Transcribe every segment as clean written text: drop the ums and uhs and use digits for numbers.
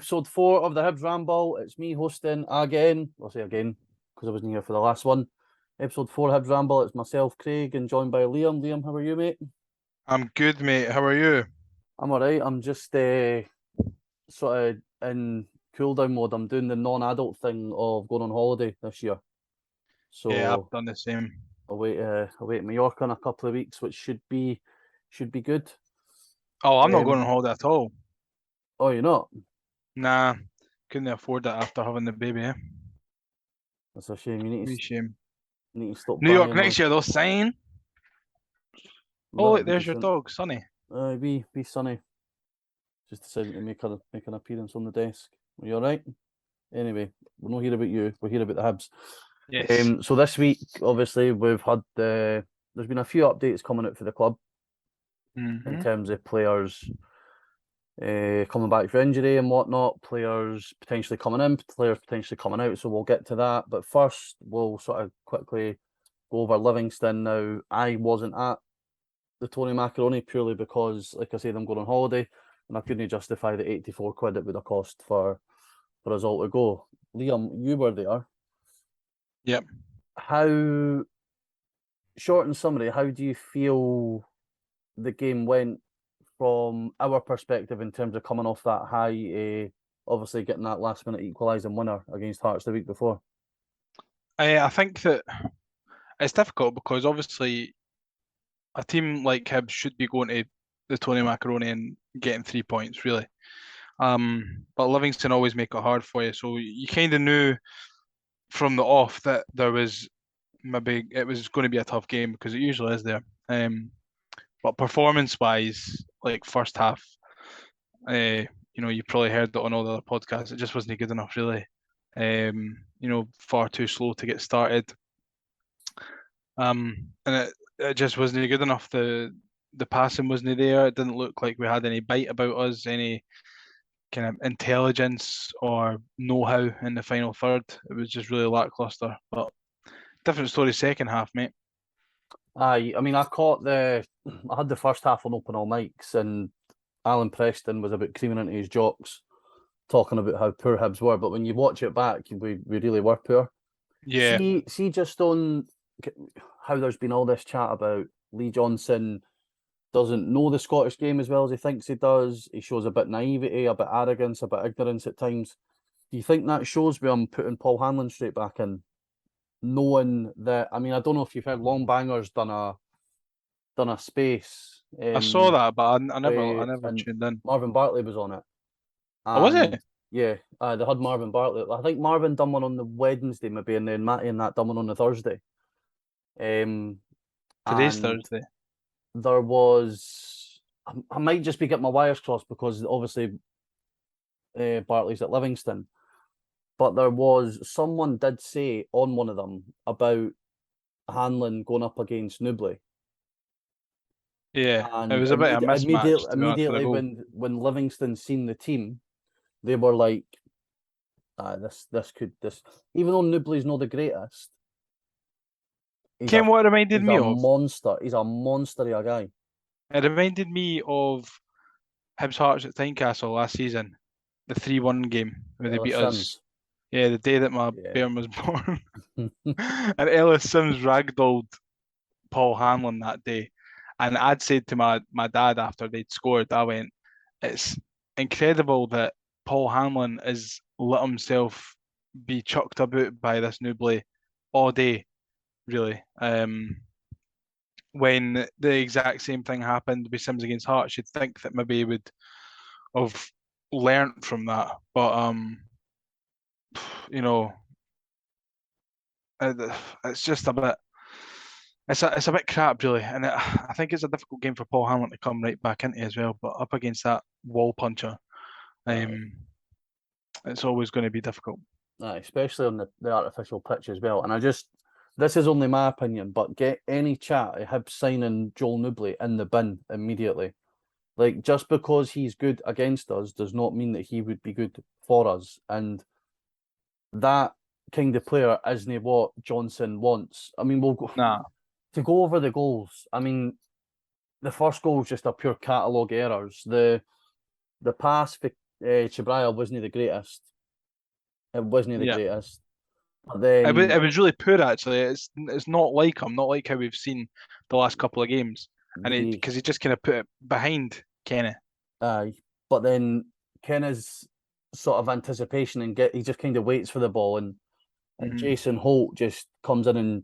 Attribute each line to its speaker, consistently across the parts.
Speaker 1: episode 4 of the Hibs Ramble. It's me hosting again. I'll say again because I wasn't here for the last one. Episode 4 Hibs Ramble. It's myself, Craig, and joined by Liam. Liam, how are you, mate?
Speaker 2: I'm good, mate. How are you?
Speaker 1: I'm alright. I'm just sort of in cool down mode. I'm doing the non-adult thing of going on holiday this year. So
Speaker 2: Yeah, I've done the same.
Speaker 1: away to Mallorca in a couple of weeks, which should be good.
Speaker 2: Oh, I'm not going on holiday at all.
Speaker 1: Oh, you're not?
Speaker 2: Nah, couldn't afford it after having the baby, eh?
Speaker 1: That's a shame. You
Speaker 2: Wee shame.
Speaker 1: need to stop
Speaker 2: New York
Speaker 1: buying
Speaker 2: next year, though, sign. Oh,
Speaker 1: That'd
Speaker 2: look,
Speaker 1: be
Speaker 2: there's your
Speaker 1: decent.
Speaker 2: dog, Sonny.
Speaker 1: Be Sunny. Just decided to make an appearance on the desk. Are you all right? Anyway, we're not here about you. We're here about the Hibs.
Speaker 2: Yes.
Speaker 1: So this week, obviously, we've had there's been a few updates coming out for the club in terms of players coming back for injury and whatnot, players potentially coming in, players potentially coming out. So we'll get to that. But first, we'll sort of quickly go over Livingston. Now, I wasn't at the Tony Macaroni purely because, like I said, I'm going on holiday and I couldn't justify the 84 quid it would have cost for us all to go. Liam, you were there.
Speaker 2: Yep.
Speaker 1: How, short and summary, how do you feel the game went from our perspective in terms of coming off that high, obviously getting that last minute equalising winner against Hearts the week before?
Speaker 2: I think that it's difficult because obviously a team like Hibs should be going to the Tony Macaroni and getting 3 points, really. But Livingston always make it hard for you, so you kind of knew from the off that there was maybe it was going to be a tough game because it usually is there. But performance-wise, like first half, you probably heard it on all the other podcasts. It just wasn't good enough, really. Far too slow to get started. And it just wasn't good enough. The passing wasn't there. It didn't look like we had any bite about us, any kind of intelligence or know-how in the final third. It was just really lackluster. But different story second half, mate.
Speaker 1: I mean, I had the first half on open all mics, and Alan Preston was about creaming into his jocks, talking about how poor Hibs were. But when you watch it back, we really were poor.
Speaker 2: Yeah.
Speaker 1: See, just on how there's been all this chat about Lee Johnson doesn't know the Scottish game as well as he thinks he does. He shows a bit naivety, a bit arrogance, a bit ignorance at times. Do you think that shows where I'm putting Paul Hanlon straight back in? Knowing that, I mean, I don't know if you've heard Longbanger's done a space.
Speaker 2: I saw that, but I never
Speaker 1: and
Speaker 2: tuned in.
Speaker 1: Marvin Bartley was on it.
Speaker 2: Oh, was it?
Speaker 1: Yeah, they had Marvin Bartley. I think Marvin done one on the Wednesday, maybe, and then Matty and that done one on the Thursday.
Speaker 2: Today's Thursday.
Speaker 1: There was, I might just be getting my wires crossed because obviously Bartley's at Livingston. But there was, someone did say on one of them about Hanlon going up against Newbley.
Speaker 2: Yeah,
Speaker 1: and
Speaker 2: it was a bit of a mismatch.
Speaker 1: Immediately when Livingston seen the team, they were like, this even though Newbley's not the greatest,
Speaker 2: What it reminded me of?
Speaker 1: Monster. He's a monster of a guy.
Speaker 2: It reminded me of Hibs Hearts at Tynecastle last season, the 3-1 game where they beat us. Yeah, the day that my bairn was born. And Ellis Sims ragdolled Paul Hanlon that day. And I'd said to my dad after they'd scored, I went, it's incredible that Paul Hanlon has let himself be chucked about by this Newbley all day, really. When the exact same thing happened with Sims against Hearts, you'd think that maybe he would have learnt from that. But it's just a bit. It's a bit crap, really, and I think it's a difficult game for Paul Hanlon to come right back into as well. But up against that wall puncher, it's always going to be difficult.
Speaker 1: Especially on the artificial pitch as well. And this is only my opinion, but get any chat of him signing Joel Newbley in the bin immediately. Like, just because he's good against us does not mean that he would be good for us. And that kind of player isn't what Johnson wants. I mean, we'll go. To go over the goals, I mean, the first goal is just a pure catalogue errors. The pass for Chibraya wasn't the greatest. It wasn't the greatest. But
Speaker 2: It
Speaker 1: then
Speaker 2: was really poor actually. It's not like him, not like how we've seen the last couple of games, and because he just kind of put it behind Kenny.
Speaker 1: Aye, but then Kenny's sort of anticipation and he just kind of waits for the ball, and Jason Holt just comes in and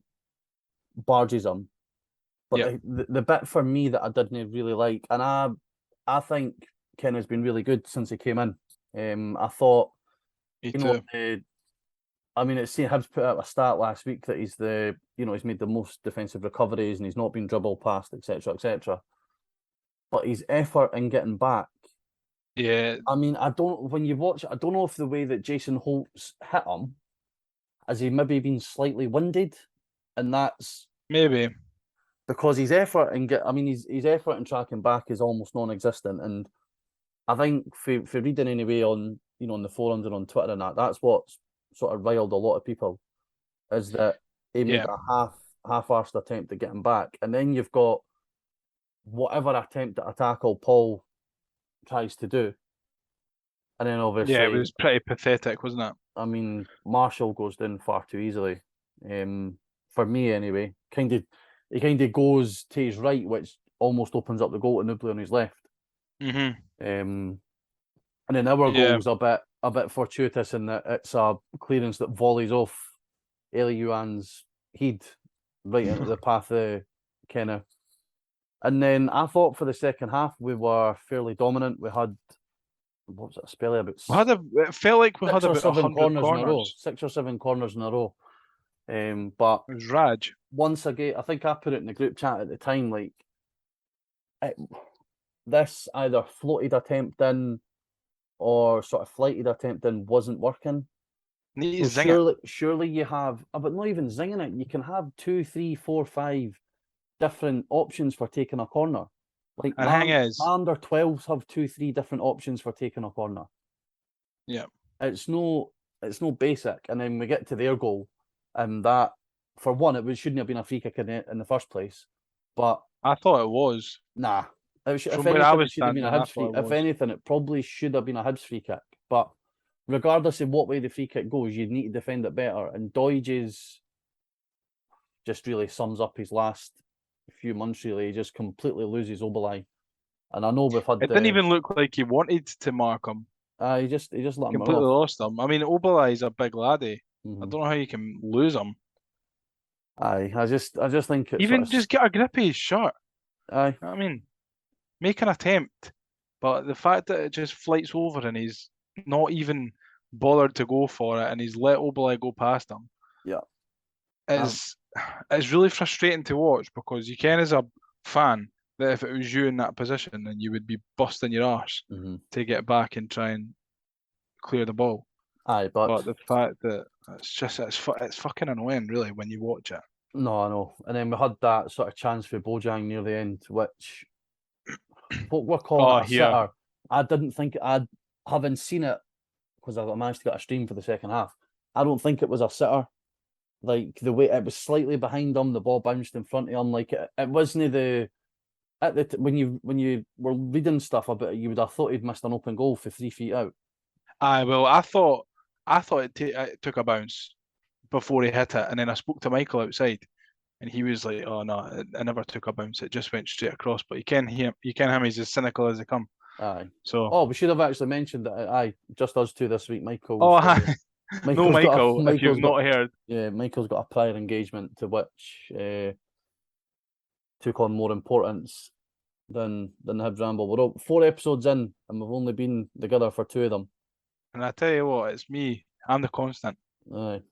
Speaker 1: barges him. But the bit for me that I didn't really like, and I think Kenny's been really good since he came in. I thought, I mean, it's seen Hibs put out a stat last week that he's he's made the most defensive recoveries and he's not been dribbled past, etc., etc. But his effort in getting back, I mean, when you watch it, I don't know if the way that Jason Holt's hit him, has he maybe been slightly winded, and that's
Speaker 2: maybe
Speaker 1: because his effort his effort in tracking back is almost non-existent, and I think for reading anyway on on the forums and on Twitter and that's what's sort of riled a lot of people, is that he made a half-arsed attempt at getting back, and then you've got whatever attempt at a tackle Paul tries to do, and then obviously
Speaker 2: it was pretty pathetic, wasn't it?
Speaker 1: I mean, Marshall goes down far too easily. For me anyway, he kind of goes to his right, which almost opens up the goal to Nubly on his left. And then our goal's a bit fortuitous in that it's a clearance that volleys off Eliuan's head right into the path of Kenna. And then I thought for the second half we were fairly dominant. We had, what was it, a spell about?
Speaker 2: It felt like we had about 100
Speaker 1: corners. 6 or 7 corners in a row. But
Speaker 2: it was Raj.
Speaker 1: Once again, I think I put it in the group chat at the time, like this either floated attempt in or sort of flighted attempt in wasn't working. Surely you have, but not even zinging it. You can have 2, 3, 4, 5 different options for taking a corner. Like
Speaker 2: the thing is,
Speaker 1: under 12s have 2, 3 different options for taking a corner.
Speaker 2: Yeah,
Speaker 1: it's no basic. And then we get to their goal, and that, for one, shouldn't have been a free kick in the first place. But
Speaker 2: I thought it was.
Speaker 1: Nah, if anything, it probably should have been a Hibs free kick. But regardless of what way the free kick goes, you need to defend it better. And Doidge's just really sums up his last few months. Really, he just completely loses Obalai. And I know we've had.
Speaker 2: It didn't even look like he wanted to mark him.
Speaker 1: He just let him
Speaker 2: completely lost him. I mean, Obalai is a big laddie. I don't know how you can lose him.
Speaker 1: I just think it's
Speaker 2: even just get a grip of his shirt.
Speaker 1: Aye,
Speaker 2: I mean, make an attempt, but the fact that it just flights over and he's not even bothered to go for it, and he's let Obalai go past him.
Speaker 1: Yeah,
Speaker 2: it's really frustrating to watch, because you can, as a fan, that if it was you in that position, then you would be busting your arse to get back and try and clear the ball.
Speaker 1: Aye,
Speaker 2: but the fact that it's fucking annoying, really, when you watch it.
Speaker 1: No, I know. And then we had that sort of chance for Bojang near the end, which what we're calling a sitter. I didn't think having seen it, because I managed to get a stream for the second half. I don't think it was a sitter. Like the way it was slightly behind him, the ball bounced in front of him. Like it wasn't when you were reading stuff about it, you would have thought he'd missed an open goal for 3 feet out.
Speaker 2: Aye, well, I thought it took a bounce before he hit it, and then I spoke to Michael outside, and he was like, "Oh no, it never took a bounce; it just went straight across." But you can him; he's as cynical as they come.
Speaker 1: Aye.
Speaker 2: So.
Speaker 1: We should have actually mentioned that. Aye, just us two this week. Michael.
Speaker 2: Oh, hi. No, Michael. If you've not heard.
Speaker 1: Yeah, Michael's got a prior engagement to which took on more importance than the Hibs Ramble. We're all 4 episodes in, and we've only been together for 2 of them.
Speaker 2: And I tell you what, it's me. I'm the constant.
Speaker 1: I've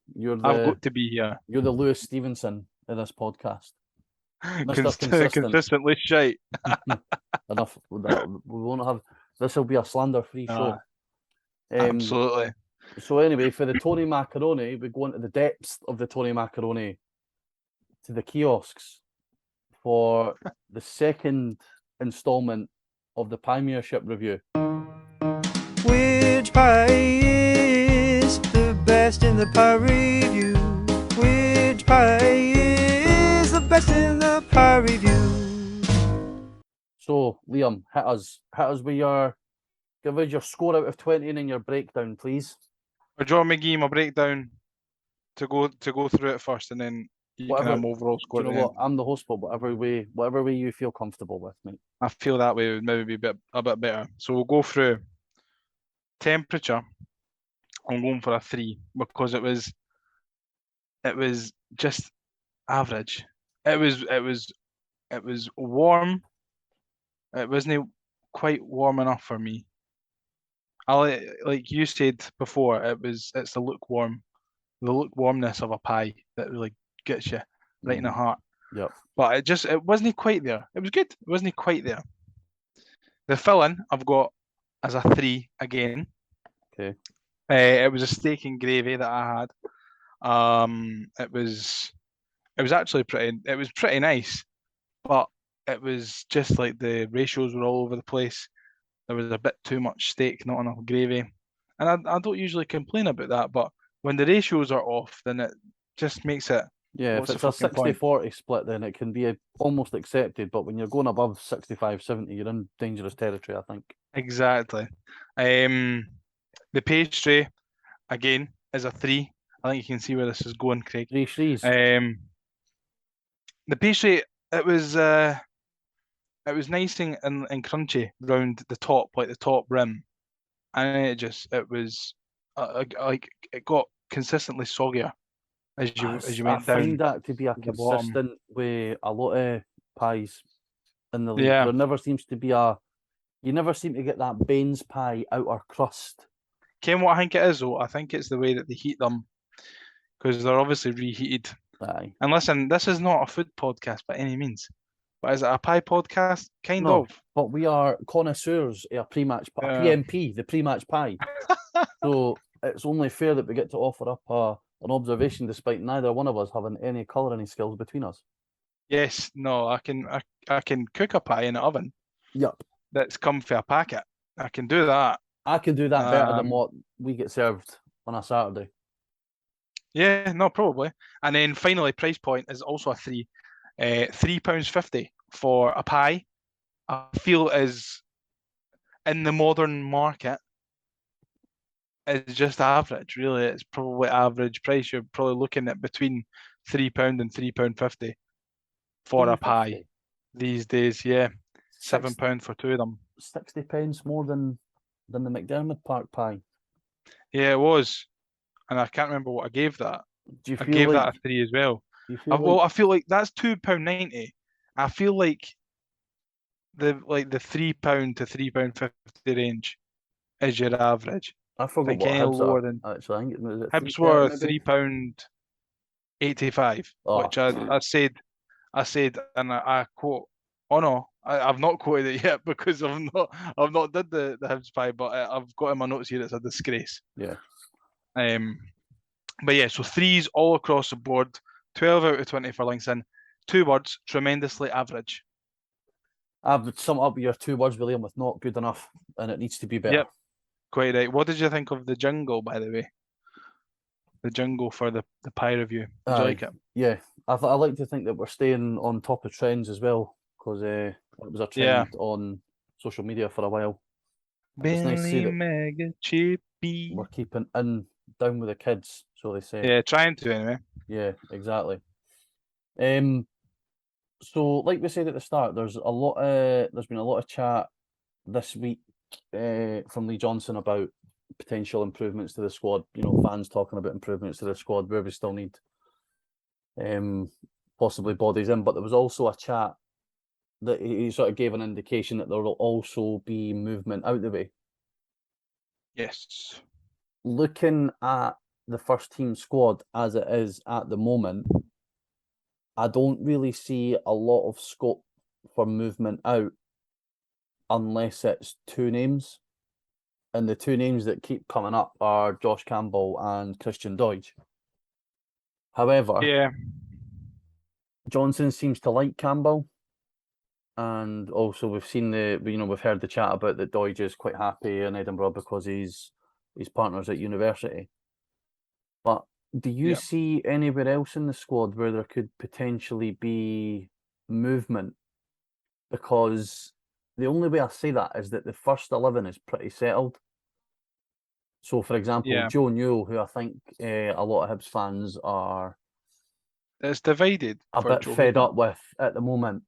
Speaker 2: got to be here.
Speaker 1: You're the Lewis Stevenson in this podcast.
Speaker 2: Consistently shite.
Speaker 1: Enough. We won't have. This will be a slander-free show.
Speaker 2: Absolutely.
Speaker 1: So anyway, for the Tony Macaroni, we go into the depths of the Tony Macaroni to the kiosks for the second instalment of the Premiership review.
Speaker 3: Which pie is the best in the pie review? Which pie is the best in the pie review?
Speaker 1: So, Liam, hit us with your Give us your score out of 20 and then your breakdown, please.
Speaker 2: Or do you want me to give you my breakdown to go through it first, and then you can have my overall
Speaker 1: Do
Speaker 2: score?
Speaker 1: you know what? I'm the host, but whatever way you feel comfortable with, mate.
Speaker 2: I feel that way would maybe be a bit better. So we'll go through temperature. I'm going for a 3 because it was just average. It was warm. It wasn't quite warm enough for me. Like you said before, it's the lukewarmness of a pie that really gets you right in the heart.
Speaker 1: Yep.
Speaker 2: But it wasn't quite there. It was good. It wasn't quite there. The filling I've got as a 3 again.
Speaker 1: Okay.
Speaker 2: It was a steak and gravy that I had. It was actually pretty nice, but it was just like the ratios were all over the place. There was a bit too much steak, not enough gravy. And I don't usually complain about that, but when the ratios are off, then it just makes it.
Speaker 1: Yeah, if it's a 60-40 split, then it can be almost accepted. But when you're going above 65-70, you're in dangerous territory, I think.
Speaker 2: Exactly. The pastry, again, is a 3. I think you can see where this is going, Craig.
Speaker 1: 3 threes.
Speaker 2: The pastry, it was nice and crunchy round the top, like the top rim, and it was like it got consistently soggier as you went down.
Speaker 1: I find that to be a
Speaker 2: the bottom.
Speaker 1: consistent with a lot of pies in the league.
Speaker 2: Yeah.
Speaker 1: There never seems to be you never seem to get that Baines pie outer crust.
Speaker 2: Ken, what I think it is though, I think it's the way that they heat them, because they're obviously reheated.
Speaker 1: Aye.
Speaker 2: And listen, this is not a food podcast by any means, but is it a pie podcast? Kind
Speaker 1: No,
Speaker 2: of.
Speaker 1: But we are connoisseurs of a pre-match pie,
Speaker 2: Yeah.
Speaker 1: PMP, the pre-match pie. So it's only fair that we get to offer up an observation, despite neither one of us having any colouring skills between us.
Speaker 2: Yes, no, I can cook a pie in the oven.
Speaker 1: Yep.
Speaker 2: That's come for a packet. I can do that.
Speaker 1: I can do that better than what we get served on a Saturday.
Speaker 2: Yeah, no, probably. And then finally, price point is also a 3. £3.50 for a pie. I feel is in the modern market is just average. Really, it's probably average price. You're probably looking at between £3 and £3.50 for a pie these days. Yeah, £7 for 2 of them.
Speaker 1: £60 more than the McDermott Park pie.
Speaker 2: Yeah, it was, and I can't remember what I gave that.
Speaker 1: I
Speaker 2: gave that a 3 as well. I feel like that's £2.90. I feel like the £3 to £3.50 range is your average.
Speaker 1: I forgot what Hibs lower than actually. I think
Speaker 2: Hibs were £3.85, which I said, and I quote. Oh no, I've not quoted it yet because I've not did the Hibs pie, but I've got in my notes here. It's a disgrace.
Speaker 1: Yeah.
Speaker 2: But yeah, so 3s all across the board. 12 out of 20 for Livingston. 2 words, tremendously average.
Speaker 1: I would sum up your 2 words, William, with not good enough, and it needs to be better.
Speaker 2: Yep, quite right. What did you think of the jingle, by the way? The jingle for the pie review. Did you like it?
Speaker 1: Yeah, I like to think that we're staying on top of trends as well, because it was a trend on social media for a while. It's nice to see that
Speaker 2: Mega Chippy.
Speaker 1: we're keeping down with the kids, so they say.
Speaker 2: Yeah, trying to anyway.
Speaker 1: Yeah, exactly. So like we said at the start, there's been a lot of chat this week from Lee Johnson about potential improvements to the squad. You know, fans talking about improvements to the squad where we still need possibly bodies in, but there was also a chat that he sort of gave an indication that there will also be movement out the way.
Speaker 2: Yes.
Speaker 1: Looking at the first team squad as it is at the moment, I don't really see a lot of scope for movement out unless it's 2 names. And the 2 names that keep coming up are Josh Campbell and Christian Doidge. However, Johnson seems to like Campbell. And also we've heard the chat about that Doidge is quite happy in Edinburgh because he's partners at university. But do you see anywhere else in the squad where there could potentially be movement? Because the only way I say that is that the first 11 is pretty settled. So, for example,
Speaker 2: Yeah.
Speaker 1: Joe Newell, who I think a lot of Hibs fans are
Speaker 2: It's divided.
Speaker 1: a
Speaker 2: for
Speaker 1: bit
Speaker 2: Joe,
Speaker 1: fed
Speaker 2: isn't it?
Speaker 1: up with at the moment,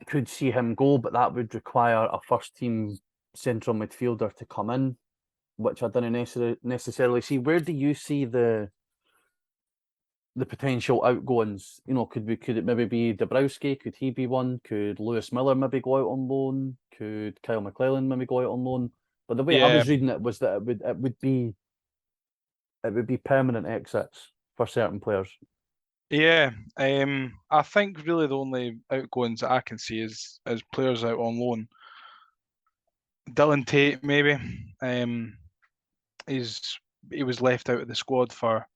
Speaker 1: could see him go, but that would require a first-team central midfielder to come in, which I don't necessarily see. Where do you see the potential outgoings? You know, could it maybe be Dabrowski? Could he be one? Could Lewis Miller maybe go out on loan? Could Kyle McClellan maybe go out on loan? But the way I
Speaker 2: Yeah.
Speaker 1: was reading it was that it would be permanent exits for certain players.
Speaker 2: Yeah, I think really the only outgoings that I can see is players out on loan. Dylan Tate, maybe. He was left out of the squad for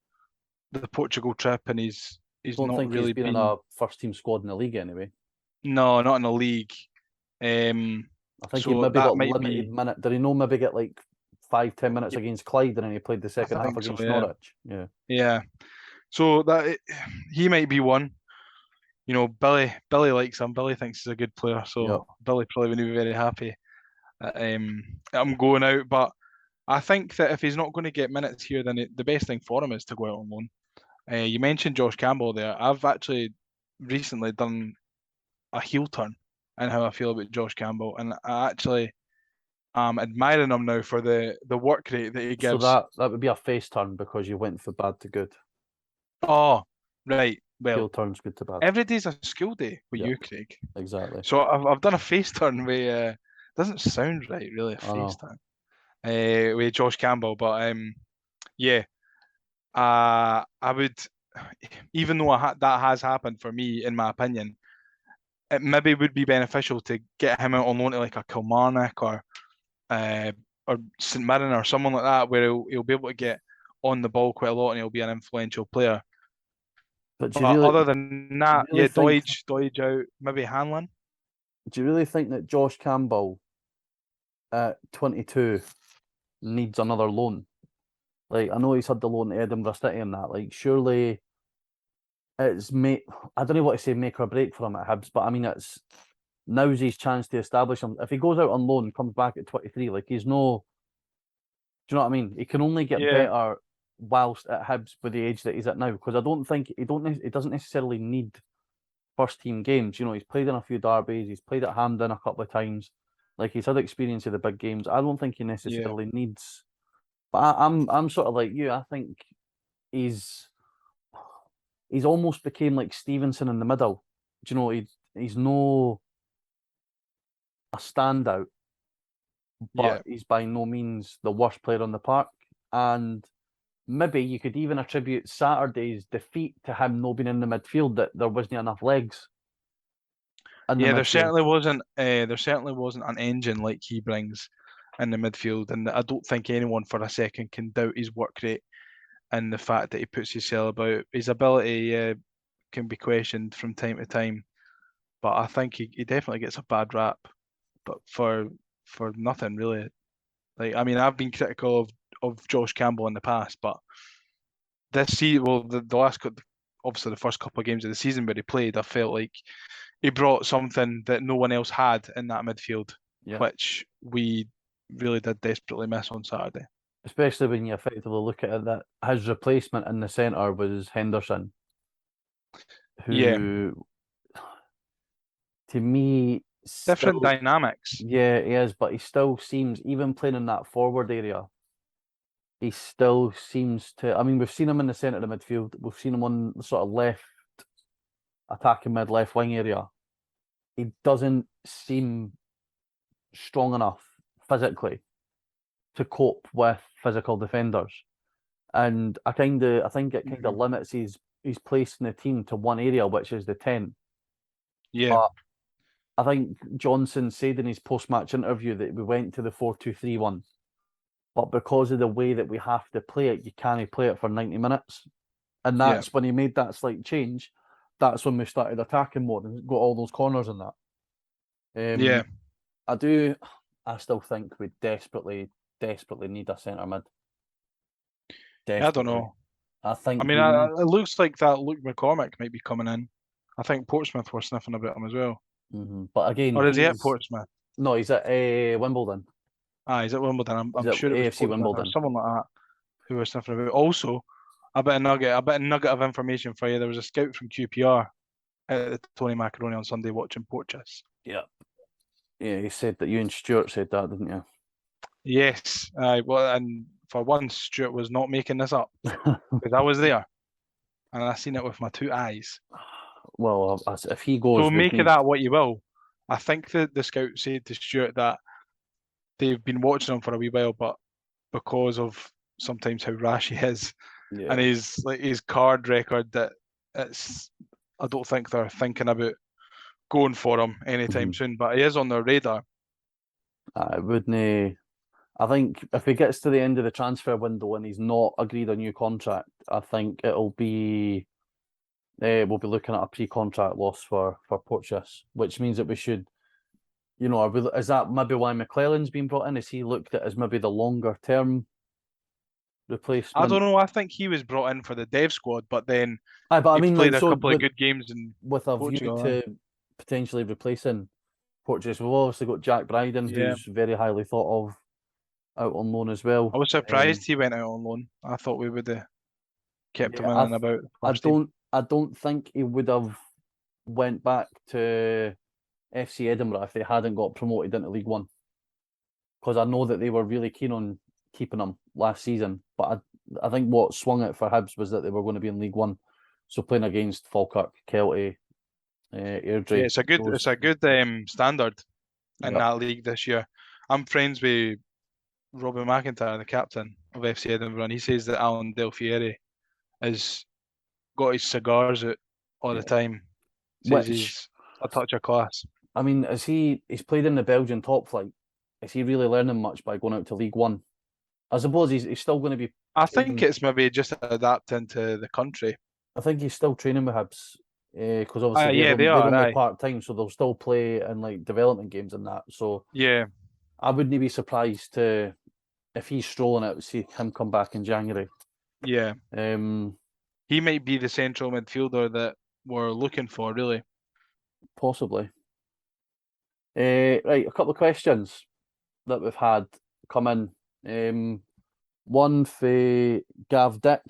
Speaker 2: the Portugal trip, and he's
Speaker 1: Don't
Speaker 2: not
Speaker 1: think
Speaker 2: really
Speaker 1: he's been in
Speaker 2: been.
Speaker 1: a first-team squad in the league anyway.
Speaker 2: No, not in the league.
Speaker 1: I think he
Speaker 2: So
Speaker 1: maybe
Speaker 2: that
Speaker 1: got
Speaker 2: might
Speaker 1: limited
Speaker 2: be.
Speaker 1: minute. Did he not maybe get like 5-10 minutes against Clyde, and then he played the second half
Speaker 2: think so,
Speaker 1: against
Speaker 2: yeah.
Speaker 1: Norwich? Yeah.
Speaker 2: Yeah. So he might be one. You know, Billy likes him. Billy thinks he's a good player, so
Speaker 1: Yep.
Speaker 2: Billy probably wouldn't be very happy. I'm going out, but I think that if he's not going to get minutes here, then the best thing for him is to go out on loan. You mentioned Josh Campbell there. I've actually recently done a heel turn in how I feel about Josh Campbell, and I actually am admiring him now for the work rate that he gives.
Speaker 1: So that would be a face turn because you went for bad to good.
Speaker 2: Oh, right. Well,
Speaker 1: heel turn's good to bad.
Speaker 2: every day's a school day with
Speaker 1: Yeah.
Speaker 2: you, Craig.
Speaker 1: Exactly.
Speaker 2: So I've done a face turn with doesn't sound right really, a face turn with Josh Campbell, but yeah, I would, even though that has happened for me, in my opinion, it maybe would be beneficial to get him out on loan to like a Kilmarnock or St Mirren or someone like that, where he'll be able to get on the ball quite a lot and he'll be an influential player.
Speaker 1: But
Speaker 2: Other than that,
Speaker 1: really
Speaker 2: yeah,
Speaker 1: think-
Speaker 2: Doidge out, maybe Hanlon.
Speaker 1: do you really think that Josh Campbell at 22 needs another loan? Like, I know he's had the loan to Edinburgh City and that. Like, surely it's I don't know what to say, make or break for him at Hibs, but I mean, now's his chance to establish him. If he goes out on loan and comes back at 23, like, he's no. Do you know what I mean? He can only get better whilst at Hibs with the age that he's at now, because I don't think he doesn't necessarily need first team games. You know, he's played in a few derbies, he's played at Hampden a couple of times. Like, he's had experience of the big games. I don't think he necessarily needs. But I'm sort of like you. I think he's almost became like Stevenson in the middle. Do you know, he's no a standout, but he's by no means the worst player on the park. And maybe you could even attribute Saturday's defeat to him not being in the midfield, that there wasn't enough legs.
Speaker 2: There certainly wasn't. There certainly wasn't an engine like he brings in the midfield, and I don't think anyone for a second can doubt his work rate and the fact that he puts himself about. His ability can be questioned from time to time, but I think he definitely gets a bad rap, but for nothing really. Like, I mean, I've been critical of Josh Campbell in the past, but this season, well, the last, obviously the first couple of games of the season where he played, I felt like he brought something that no one else had in that midfield, which we really did desperately miss on Saturday.
Speaker 1: Especially when you effectively look at it, that his replacement in the centre was Henderson, who, to me,
Speaker 2: different dynamics.
Speaker 1: Yeah, he is, but he still seems, even playing in that forward area, he still seems to. I mean, we've seen him in the centre of the midfield. We've seen him on the sort of left attacking mid, left wing area. He doesn't seem strong enough physically to cope with physical defenders, and I think it kind of limits his place in the team to one area, which is the 10.
Speaker 2: Yeah.
Speaker 1: But I think Johnson said in his post-match interview that we went to the 4-2-3-1, but because of the way that we have to play it, you can't play it for 90 minutes, and that's when he made that slight change. That's when we started attacking more and got all those corners and that. I still think we desperately need a centre mid.
Speaker 2: I don't know.
Speaker 1: I think.
Speaker 2: I mean, it looks like that Luke McCormick might be coming in. I think Portsmouth were sniffing about him as well.
Speaker 1: But again,
Speaker 2: or is he at Portsmouth?
Speaker 1: No, he's at Wimbledon.
Speaker 2: He's at Wimbledon.
Speaker 1: He's
Speaker 2: I'm
Speaker 1: at
Speaker 2: sure it was
Speaker 1: AFC
Speaker 2: Portsmouth or
Speaker 1: Wimbledon.
Speaker 2: someone like that who was sniffing about. Also, a bit of nugget of information for you. There was a scout from QPR at the Tony Macaroni on Sunday watching Porteous.
Speaker 1: Yeah. Yeah, he said that you and Stuart said that, didn't you?
Speaker 2: Yes. Well, and for once, Stuart was not making this up because I was there and I seen it with my 2 eyes.
Speaker 1: Well, if he goes,
Speaker 2: So make of that what you will. I think that the scout said to Stuart that they've been watching him for a wee while, but because of sometimes how rash he is and his card record, that I don't think they're thinking about going for him anytime soon. But he is on their radar.
Speaker 1: I wouldn't. I think if he gets to the end of the transfer window and he's not agreed a new contract, I think it'll be we'll be looking at a pre-contract loss for Porteous, which means that we should, is that maybe why McClellan's been brought in? Is he looked at as maybe the longer term replacement?
Speaker 2: I don't know. I think he was brought in for the dev squad, but then
Speaker 1: but I mean,
Speaker 2: played a couple of good games in
Speaker 1: with a
Speaker 2: Portugal,
Speaker 1: view to potentially replacing Porteous. We've obviously got Jack Bryden, who's very highly thought of out on loan as well.
Speaker 2: I was surprised he went out on loan. I thought we would have kept him in and about.
Speaker 1: I don't think he would have went back to FC Edinburgh if they hadn't got promoted into League One. Because I know that they were really keen on keeping him last season. But I think what swung it for Hibs was that they were going to be in League One. So playing against Falkirk, Kelty, Airdrie.
Speaker 2: Yeah, it's a good standard in that league this year. I'm friends with Robin McIntyre, the captain of FC Edinburgh, and he says that Alan Del Fiere has got his cigars out all the time. Says he's a touch of class.
Speaker 1: I mean, he's played in the Belgian top flight. Is he really learning much by going out to League One? I suppose he's still going to be.
Speaker 2: I think it's maybe just adapting to the country.
Speaker 1: I think he's still training with Hibs because obviously they're only part time, so they'll still play in like development games and that. So I wouldn't be surprised if he's strolling out, see him come back in January.
Speaker 2: Yeah. He might be the central midfielder that we're looking for, really.
Speaker 1: Possibly. Right, a couple of questions that we've had come in. One for Gav Dick.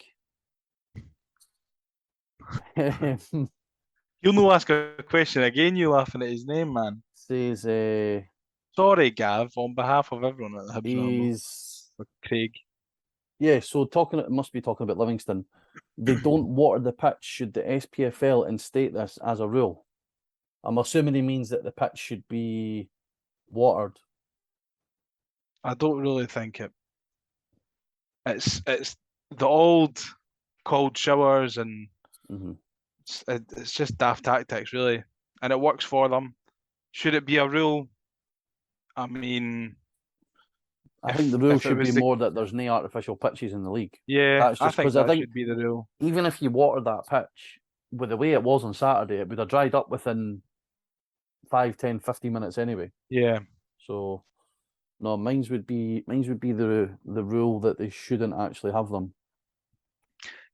Speaker 2: You'll no ask a question again, you laughing at his name, man.
Speaker 1: Says,
Speaker 2: sorry, Gav, on behalf of everyone at the Hibs Ramble. For Craig.
Speaker 1: Yeah, so it must be talking about Livingston. They don't water the pitch. Should the SPFL instate this as a rule? I'm assuming he means that the pitch should be watered.
Speaker 2: I don't really think it. It's the old cold showers and it's just daft tactics, really, and it works for them. Should it be a rule? I mean,
Speaker 1: I think the rule should be more that there's no artificial pitches in the league.
Speaker 2: Yeah, I think that should be the rule.
Speaker 1: Even if you water that pitch, with the way it was on Saturday, it would have dried up within 5, 10, 15 minutes anyway.
Speaker 2: Yeah.
Speaker 1: So, no, mine would be the rule that they shouldn't actually have them.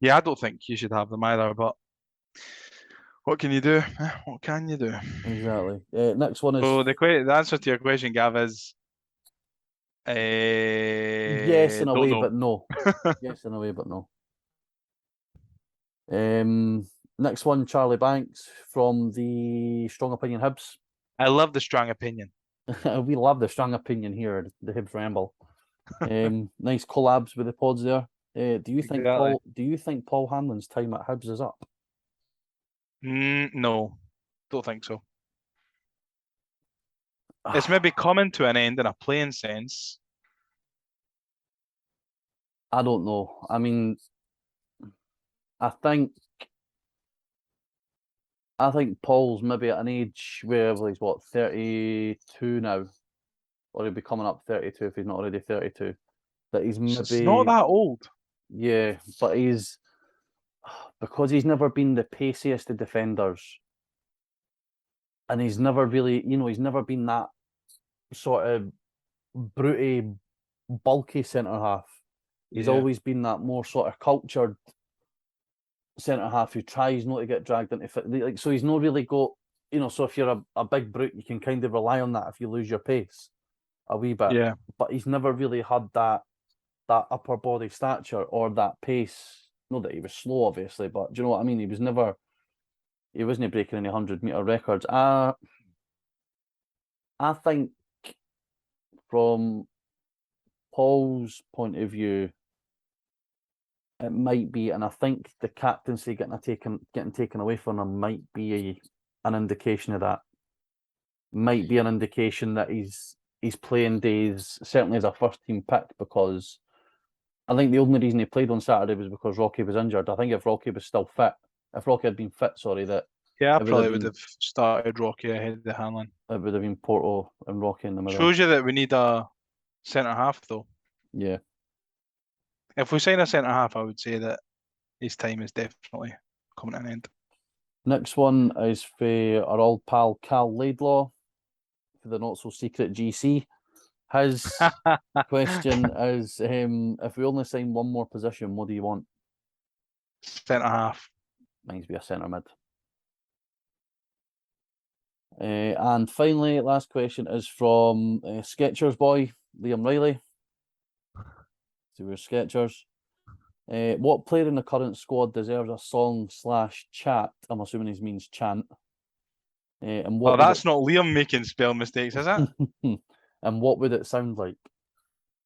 Speaker 2: Yeah, I don't think you should have them either, but what can you do? What can you do?
Speaker 1: Exactly. Next one is...
Speaker 2: So the answer to your question, Gav, is...
Speaker 1: yes, in a way, but no. Yes, in a way, but no. Next one, Charlie Banks from the Strong Opinion Hibs.
Speaker 2: I love the strong opinion.
Speaker 1: We love the strong opinion here at the Hibs Ramble. Nice collabs with the pods there. Do you think Paul Hanlon's time at Hibs is up?
Speaker 2: No, don't think so. It's maybe coming to an end in a playing sense.
Speaker 1: I don't know. I mean, I think Paul's maybe at an age where he's 32 now, or he'll be coming up 32 if he's not already 32. That he's maybe...
Speaker 2: It's not that old.
Speaker 1: Yeah, but because he's never been the paciest of defenders, and he's never really, he's never been that sort of brutey, bulky centre half. He's always been that more sort of cultured centre half who tries not to get dragged into so he's not really got so if you're a big brute, you can kind of rely on that if you lose your pace a wee bit.
Speaker 2: Yeah.
Speaker 1: But he's never really had that upper body stature or that pace. Not that he was slow, obviously, but do you know what I mean? He wasn't breaking any 100-meter records. I think from Paul's point of view, it might be, and I think the captaincy getting taken away from him might be an indication of that. Might be an indication that he's playing days, certainly as a first team pick, because I think the only reason he played on Saturday was because Rocky was injured. I think if Rocky was still fit, if Rocky had been fit, that
Speaker 2: Yeah, I
Speaker 1: it
Speaker 2: probably would have started Rocky ahead of Hanlon.
Speaker 1: it would have been Porto and Rocky in the middle.
Speaker 2: Shows you that we need a centre half, though.
Speaker 1: Yeah.
Speaker 2: If we sign a centre half, I would say that his time is definitely coming to an end.
Speaker 1: Next one is for our old pal Cal Laidlaw for the not so secret GC. His question is, if we only sign one more position, what do you want?
Speaker 2: Centre half.
Speaker 1: Mine's be a centre mid. And finally, last question is from Skechers boy Liam Riley. So we're Skechers. What player in the current squad deserves a song/chat? I'm assuming he means chant. And what?
Speaker 2: That's not Liam making spell mistakes, is it?
Speaker 1: And what would it sound like?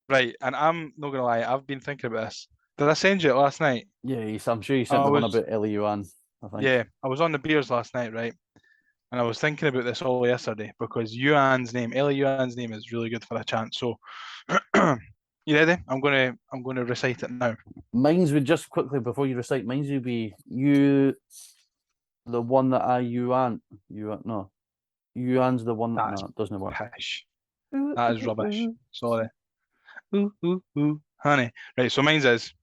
Speaker 2: Right, and I'm not gonna lie, I've been thinking about this. Did I send you it last night?
Speaker 1: Yeah, I'm sure you sent the one about Ellie Yuan, I think.
Speaker 2: Yeah, I was on the beers last night, right? And I was thinking about this all yesterday because Ellie Yuan's name is really good for a chant. So you ready? I'm gonna recite it now.
Speaker 1: Mine's would just quickly before you recite, mine's would be you the one that I Yuan. No. Yuan's the one that no, it doesn't work.
Speaker 2: Pish. That is rubbish. Sorry. Ooh, honey. Right, so mine's is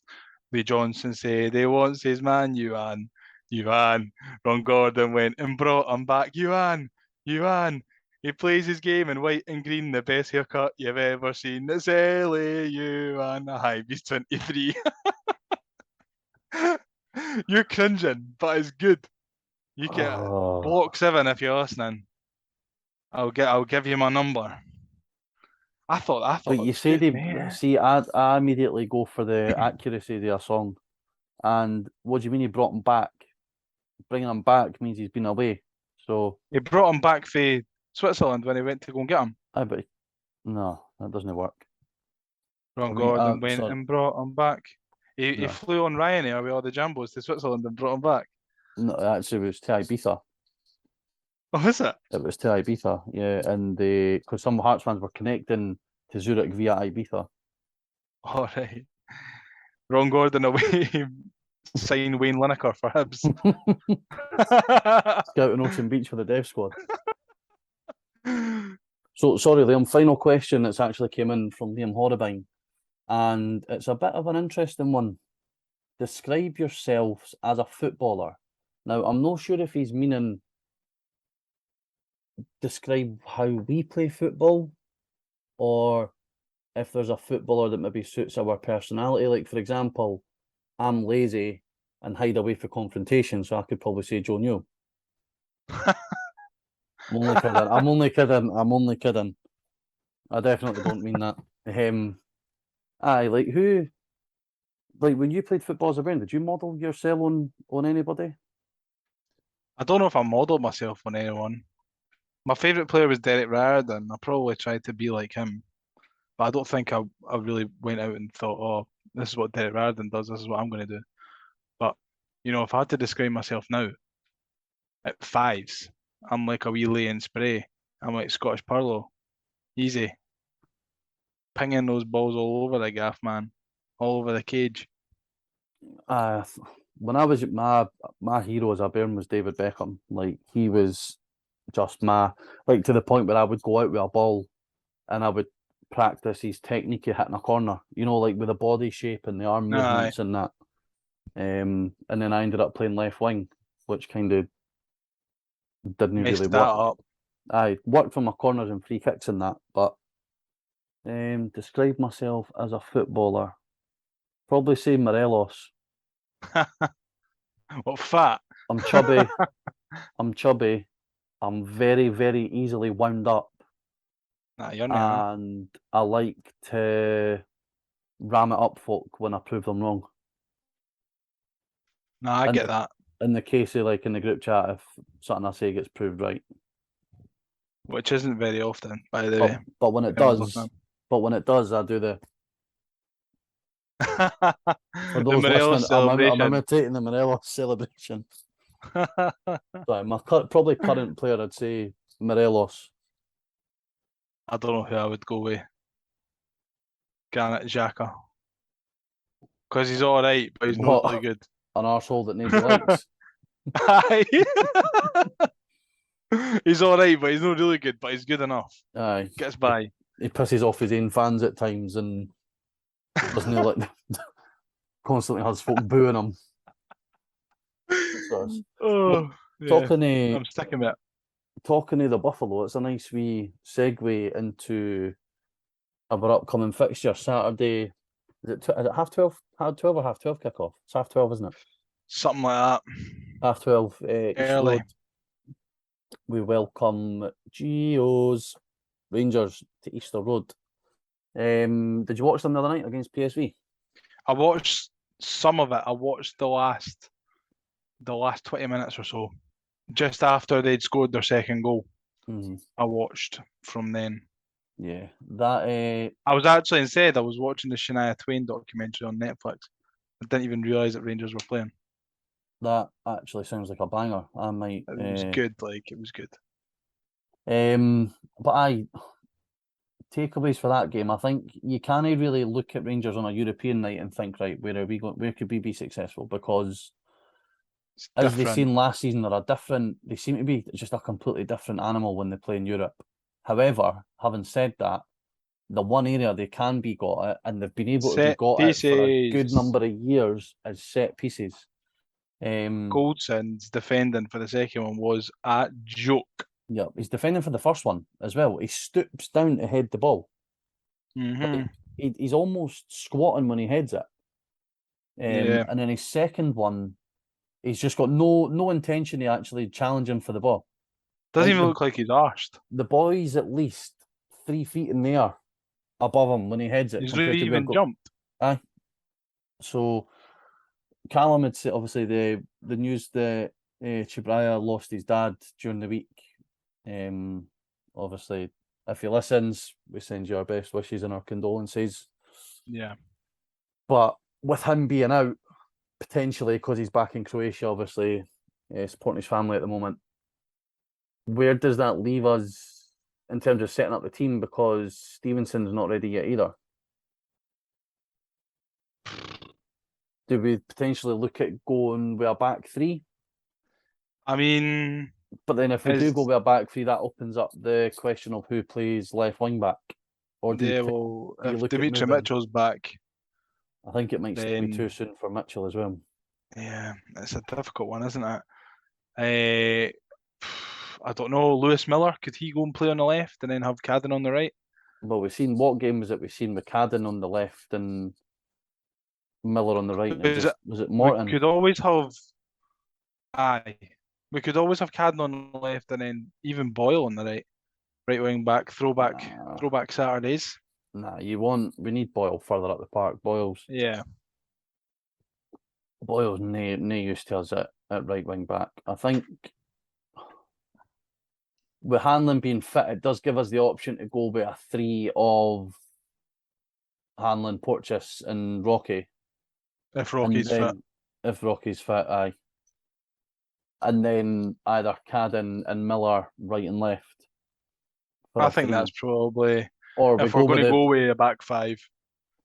Speaker 2: Lee Johnson said he wants his man Yuan. Ron Gordon went and brought him back. Yuan. He plays his game in white and green, the best haircut you've ever seen. It's Ellie Yuan. Hibs 23. You're cringing, but it's good. You get block 7 if you're listening. I'll give you my number. I thought.
Speaker 1: But you say see, I immediately go for the accuracy of their song. And what do you mean he brought him back? Bringing him back means he's been away. So
Speaker 2: he brought him back for Switzerland when he went to go and get him.
Speaker 1: But no, that doesn't work.
Speaker 2: Ron Gordon went and brought him back. He flew on Ryanair with all the Jambos to Switzerland and brought him back.
Speaker 1: No, actually, it was to Ibiza.
Speaker 2: Oh, is it?
Speaker 1: It was to Ibiza, yeah, and because some Hearts fans were connecting to Zurich via Ibiza.
Speaker 2: All right. Ron Gordon away, sign Wayne Lineker for Hibs.
Speaker 1: Scouting Ocean Beach for the Dev Squad. So, sorry, Liam, final question that's actually came in from Liam Horribine, and it's a bit of an interesting one. Describe yourselves as a footballer. Now, I'm not sure if he's meaning describe how we play football, or if there's a footballer that maybe suits our personality. Like, for example, I'm lazy and hide away for confrontation, so I could probably say Joe Newell. I'm only kidding. I definitely don't mean that. When you played football as a brain, did you model yourself on anybody?
Speaker 2: I don't know if I modelled myself on anyone. My favourite player was Derek Riordan. I probably tried to be like him. But I don't think I really went out and thought, oh, this is what Derek Riordan does, this is what I'm going to do. But, if I had to describe myself now, at 5s, I'm like a wee lay and spray. I'm like Scottish Purlow. Easy. Pinging those balls all over the gaff, man. All over the cage.
Speaker 1: When I was my hero as a Bairn was David Beckham. Like, he was just to the point where I would go out with a ball and I would practice his technique of hitting a corner, like with the body shape and the arm movements and that. And then I ended up playing left wing, which kind of didn't really work. I worked for my corners and free kicks and that, but describe myself as a footballer. Probably say Morelos.
Speaker 2: What, fat?
Speaker 1: I'm chubby. I'm very, very easily wound up,
Speaker 2: Nah, you're not.
Speaker 1: and I like to ram it up folk when I prove them wrong.
Speaker 2: Nah, I
Speaker 1: And
Speaker 2: get that.
Speaker 1: In the case of like in the group chat, if something I say gets proved right,
Speaker 2: Which isn't very often, by the way.
Speaker 1: but when it does, I do the. For
Speaker 2: The
Speaker 1: those
Speaker 2: Morelos
Speaker 1: listening, I'm
Speaker 2: celebration.
Speaker 1: imitating the Morelos celebration. Sorry, my probably current player, I'd say Morelos.
Speaker 2: I don't know who I would go with. Granit Xhaka. Because he's alright, but he's not
Speaker 1: What?
Speaker 2: really good.
Speaker 1: An arsehole that needs likes.
Speaker 2: Aye. He's alright, but he's not really good, but he's good enough.
Speaker 1: Aye.
Speaker 2: Gets by.
Speaker 1: He pisses off his own fans at times and doesn't he like constantly has folk booing him.
Speaker 2: Oh, yeah.
Speaker 1: Talking
Speaker 2: I'm sticking with it.
Speaker 1: talking of the Buffalo, it's a nice wee segue into our upcoming fixture. Saturday, is it half 12? Half 12 or half 12 kickoff? It's half 12, isn't it?
Speaker 2: Something like that.
Speaker 1: Half 12. East
Speaker 2: Early.
Speaker 1: Road. We welcome Geo's Rangers to Easter Road. Did you watch them the other night against PSV?
Speaker 2: I watched some of it. I watched the last 20 minutes or so. Just after they'd scored their second goal.
Speaker 1: Mm-hmm.
Speaker 2: I watched from then.
Speaker 1: Yeah, that.
Speaker 2: I was actually instead I was watching the Shania Twain documentary on Netflix. I didn't even realise that Rangers were playing.
Speaker 1: That actually sounds like a banger. I might.
Speaker 2: It was good. It was good.
Speaker 1: But takeaways for that game. I think you can't really look at Rangers on a European night and think, right, where are we going? Where could we be successful? Because as they seen last season, they seem to be just a completely different animal when they play in Europe. However, having said that, the one area they can be got at, and they've been able to be got at for a good number of years, is set pieces.
Speaker 2: Goldson's defending for the second one was a joke.
Speaker 1: Yeah, he's defending for the first one as well. He stoops down to head the ball.
Speaker 2: Mm-hmm.
Speaker 1: He's almost squatting when he heads it. And then his second one, he's just got no intention of actually challenging for the ball.
Speaker 2: Doesn't even look like he's arsed.
Speaker 1: The boy's at least 3 feet in the air above him when he heads it.
Speaker 2: He's not even jumped.
Speaker 1: Aye. So Callum had said, obviously, the news that Chibraya lost his dad during the week. Obviously, if he listens, we send you our best wishes and our condolences.
Speaker 2: Yeah.
Speaker 1: But with him being out, potentially because he's back in Croatia, obviously, supporting his family at the moment, where does that leave us in terms of setting up the team? Because Stevenson's not ready yet either. Do we potentially look at going with a back three?
Speaker 2: I mean...
Speaker 1: But then if we do go with a back three, that opens up the question of who plays left wing back. Or
Speaker 2: if Dimitri Mitchell's back...
Speaker 1: I think it might still be too soon for Mitchell as well.
Speaker 2: Yeah, it's a difficult one, isn't it? I don't know. Lewis Miller, could he go and play on the left and then have Cadden on the right?
Speaker 1: Well, we've seen what game was it? We've seen with Cadden on the left and Miller on the right. Was it Morton?
Speaker 2: We could always have. We could always have Cadden on the left and then even Boyle on the right wing back. Throwback Saturdays.
Speaker 1: Nah, we need Boyle further up the park. Boyle's no use to us at right wing back. I think with Hanlon being fit, it does give us the option to go with a three of Hanlon, Porteous, and Rocky.
Speaker 2: If Rocky's fit.
Speaker 1: If Rocky's fit, aye. And then either Cadden and Miller right and left.
Speaker 2: I think that's probably...
Speaker 1: Or
Speaker 2: if we're going to go with a back five.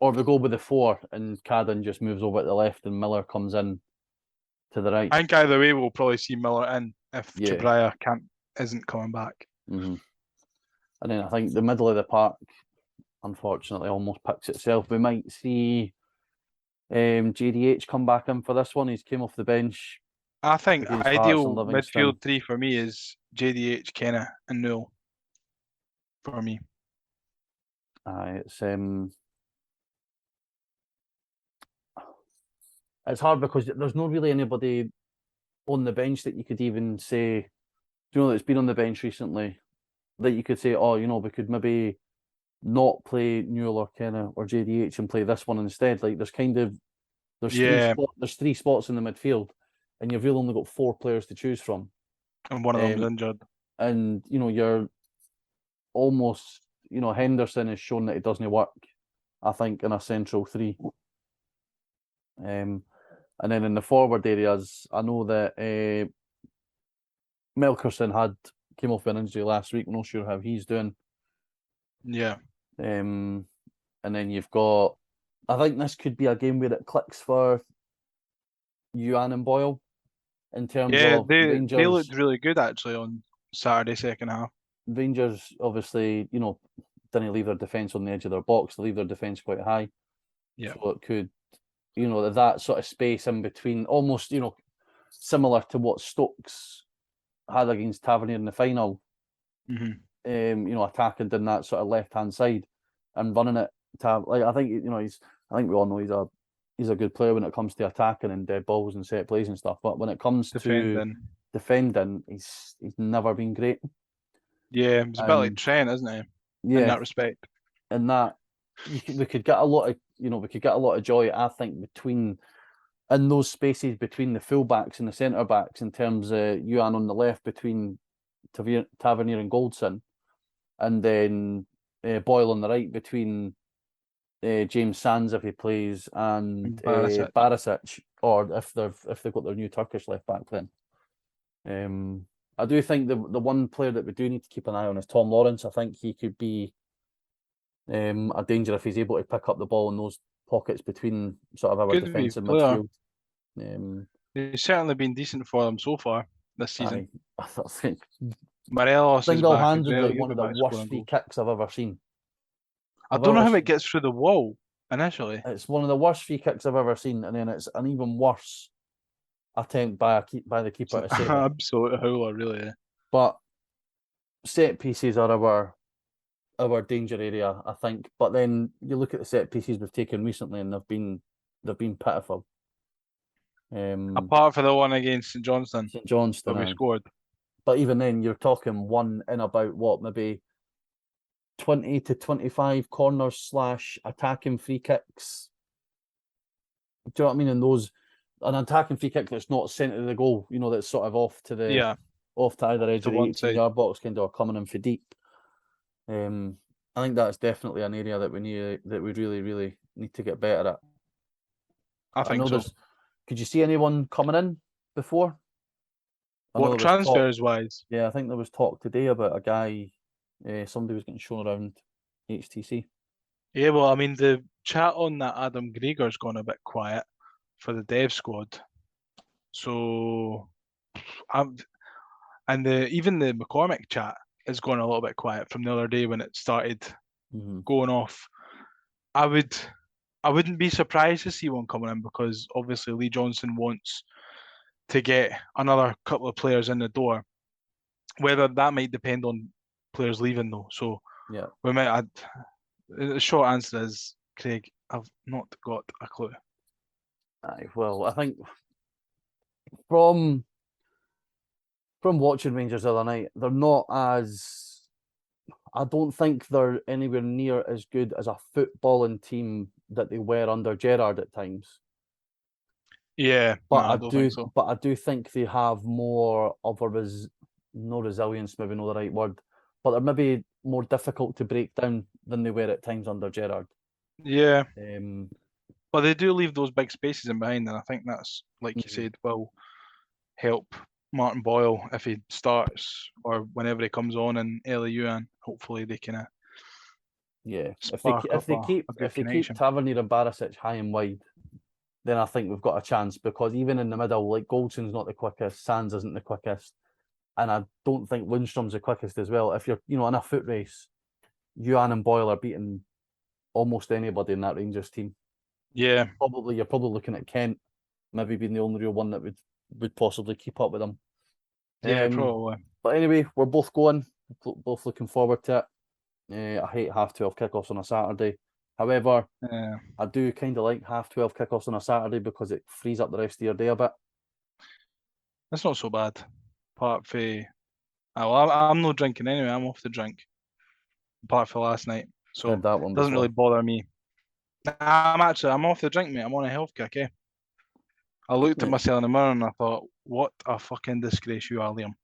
Speaker 1: Or we go with the four and Cadden just moves over to the left and Miller comes in to the right.
Speaker 2: I think either way we'll probably see Miller in if Chibraya isn't coming back.
Speaker 1: Mm-hmm. And then I think the middle of the park, unfortunately, almost picks itself. We might see JDH come back in for this one. He's came off the bench.
Speaker 2: I think ideal midfield three for me is JDH, Kenna, and Newell. For me.
Speaker 1: It's hard because there's not really anybody on the bench that you could even say you know, that's been on the bench recently that you could say, oh, you know, we could maybe not play Newell or Kenna or JDH and play this one instead. Like there's
Speaker 2: Yeah,
Speaker 1: there's three spots in the midfield, and you've really only got 4 players to choose from.
Speaker 2: and one of them's injured.
Speaker 1: And you know, you're almost, you know, Henderson has shown that it doesn't work, I think, in a central 3. And then in the forward areas, I know that Melkerson came off an injury last week. We're not sure how he's doing.
Speaker 2: Yeah.
Speaker 1: And then you've got, I think this could be a game where it clicks for Yuan and Boyle in terms of
Speaker 2: they
Speaker 1: Rangers.
Speaker 2: looked really good actually on Saturday second half.
Speaker 1: Rangers obviously, you know, didn't leave their defence on the edge of their box. They leave their defence quite high.
Speaker 2: Yeah.
Speaker 1: So it could, you know, that sort of space in between, almost, you know, similar to what Stokes had against Tavernier in the final.
Speaker 2: Mm-hmm.
Speaker 1: You know, attacking down that sort of left-hand side and running it. Like I think, you know, I think we all know he's a good player when it comes to attacking and dead balls and set plays and stuff. But when it comes to defending, he's never been great.
Speaker 2: Yeah, he's a bit like Trent, isn't he?
Speaker 1: Yeah,
Speaker 2: in that respect.
Speaker 1: In that, we could get a lot of joy, I think, in those spaces between the fullbacks and the centre backs, in terms of Yuan on the left between Tavernier and Goldson, and then Boyle on the right between James Sands if he plays and Barisic, or if they've got their new Turkish left back then. I do think the one player that we do need to keep an eye on is Tom Lawrence. I think he could be a danger if he's able to pick up the ball in those pockets between sort of our defence and midfield.
Speaker 2: He's certainly been decent for them so far this season.
Speaker 1: I think
Speaker 2: Morelos
Speaker 1: single-handedly one of the worst free kicks I've ever seen.
Speaker 2: I don't know how it gets through the wall initially.
Speaker 1: It's one of the worst free kicks I've ever seen, and then it's an even worse attempt by the keeper to save it.
Speaker 2: Absolute howler, really. Yeah.
Speaker 1: But set pieces are our danger area, I think. But then you look at the set pieces we've taken recently, and they've been pitiful.
Speaker 2: Apart from the one against St Johnstone, we scored.
Speaker 1: But even then, you're talking one in about maybe 20 to 25 corners / attacking free kicks. Do you know what I mean? And those, an attacking free kick that's not centre of the goal, you know, that's sort of off to either edge of the 18-yard box, kind of, or coming in for deep. I think that's definitely an area that we really, really need to get better at.
Speaker 2: I think so.
Speaker 1: Could you see anyone coming in before?
Speaker 2: What transfers wise?
Speaker 1: Yeah, I think there was talk today about a guy. Somebody was getting shown around HTC.
Speaker 2: Yeah, well, I mean, the chat on that Adam Gregor's gone a bit quiet for the dev squad. So, even the McCormick chat is going a little bit quiet from the other day when it started going off. I wouldn't be surprised to see one coming in, because obviously Lee Johnson wants to get another couple of players in the door. Whether that might depend on players leaving though. So
Speaker 1: yeah,
Speaker 2: we might add. The short answer is, Craig, I've not got a clue.
Speaker 1: Well, I think from watching Rangers the other night, they're not as. I don't think they're anywhere near as good as a footballing team that they were under Gerrard at times.
Speaker 2: Yeah,
Speaker 1: but I do think they have more of no resilience, maybe not the right word, but they're maybe more difficult to break down than they were at times under Gerrard.
Speaker 2: Yeah. But they do leave those big spaces in behind, and I think that's, like you said, will help Martin Boyle if he starts or whenever he comes on, and Elie Youan. Hopefully they can.
Speaker 1: Yeah, if they keep Tavernier and Barisic high and wide, then I think we've got a chance, because even in the middle, like Goldson's not the quickest, Sands isn't the quickest, and I don't think Lundstrom's the quickest as well. If you're, in a foot race, Youan and Boyle are beating almost anybody in that Rangers team.
Speaker 2: Yeah,
Speaker 1: you're probably looking at Kent maybe being the only real one that would possibly keep up with them.
Speaker 2: Yeah, probably.
Speaker 1: But anyway, we're both going, both looking forward to it. I hate 12:30 kickoffs on a Saturday. However, I do kind of like 12:30 kickoffs on a Saturday, because it frees up the rest of your day a bit.
Speaker 2: That's not so bad. Apart from Well, I'm not drinking anyway. I'm off the drink, apart from last night, so
Speaker 1: Heard that one
Speaker 2: it doesn't
Speaker 1: before.
Speaker 2: really bother me. Nah, I'm off the drink, mate. I'm on a health kick, eh? I looked at
Speaker 1: Mate.
Speaker 2: myself in the mirror and I thought, what a fucking disgrace you are, Liam.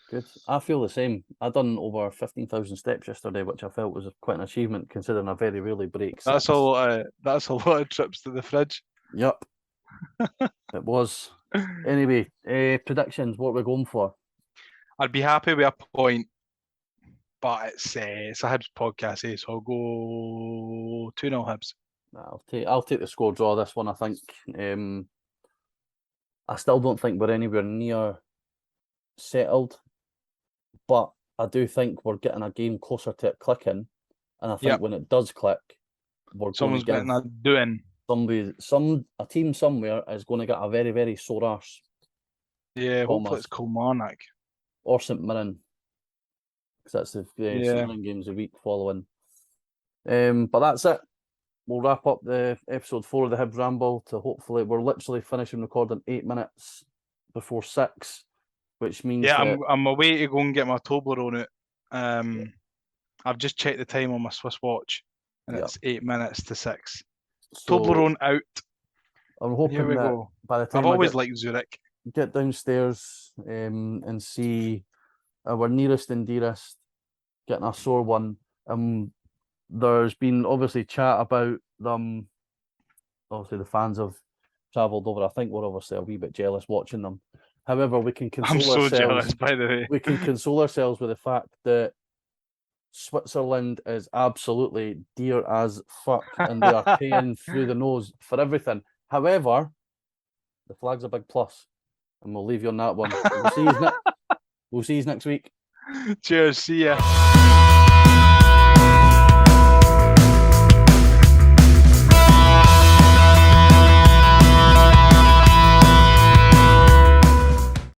Speaker 1: Good. I feel the same. I done over 15,000 steps yesterday, which I felt was quite an achievement considering I very rarely break
Speaker 2: That's
Speaker 1: 6.
Speaker 2: a lot. That's a lot of trips to the fridge.
Speaker 1: Yep. It was. Anyway, predictions. What we're going for?
Speaker 2: I'd be happy with a point, but it's a Hibs podcast, eh? So I'll go 2-0 Hibs.
Speaker 1: I'll take the score draw this one. I think. I still don't think we're anywhere near settled, but I do think we're getting a game closer to it clicking, and I think when it does click, we're
Speaker 2: Someone's
Speaker 1: going to
Speaker 2: getting
Speaker 1: give a team somewhere is going to get a very, very sore arse.
Speaker 2: Yeah, hopefully it's Kilmarnock
Speaker 1: or St Mirren, because that's the St
Speaker 2: Yeah.
Speaker 1: Mirren games a week following. But that's it. We'll wrap up the episode 4 of the Hibs Ramble to hopefully we're literally finishing recording 8 minutes before 6, which means that
Speaker 2: I'm away to go and get my Toblerone out. I've just checked the time on my Swiss watch, and it's 8 minutes to 6.
Speaker 1: so
Speaker 2: Toblerone out.
Speaker 1: I'm hoping
Speaker 2: Here we
Speaker 1: that
Speaker 2: go.
Speaker 1: by the time
Speaker 2: I've always liked Zurich.
Speaker 1: get downstairs and see our nearest and dearest getting a sore one. There's been obviously chat about them. Obviously, the fans have travelled over. I think we're obviously a wee bit jealous watching them. However, we can console
Speaker 2: I'm so
Speaker 1: ourselves.
Speaker 2: jealous, by the way.
Speaker 1: We can console ourselves with the fact that Switzerland is absolutely dear as fuck, and they are paying through the nose for everything. However, the flag's a big plus, and we'll leave you on that one. We'll see you next week.
Speaker 2: Cheers. See ya.